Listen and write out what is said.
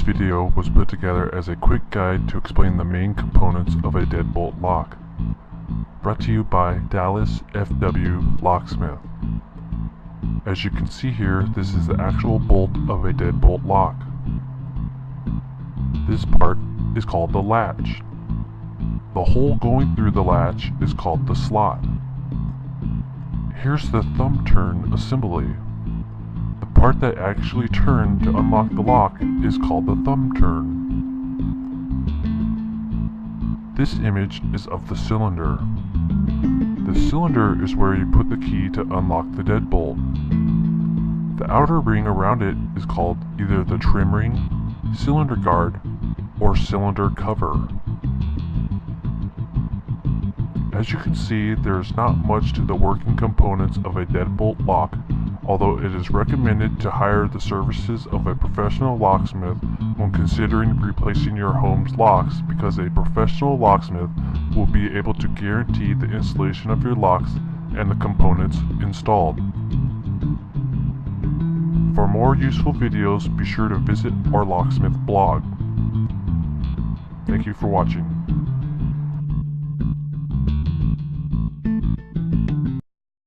video was put together as a quick guide to explain the main components of a deadbolt lock. Brought to you by Dallas FW Locksmith. As you can see here, this is the actual bolt of a deadbolt lock. This part is called the latch. The hole going through the latch is called the slot. Here's the thumb turn assembly. The part that actually turned to unlock the lock is called the thumb turn. This image is of the cylinder. The cylinder is where you put the key to unlock the deadbolt. The outer ring around it is called either the trim ring, cylinder guard, or cylinder cover. As you can see, there is not much to the working components of a deadbolt lock, although it is recommended to hire the services of a professional locksmith when considering replacing your home's locks, because a professional locksmith will be able to guarantee the installation of your locks and the components installed. For more useful videos, be sure to visit our locksmith blog. Thank you for watching.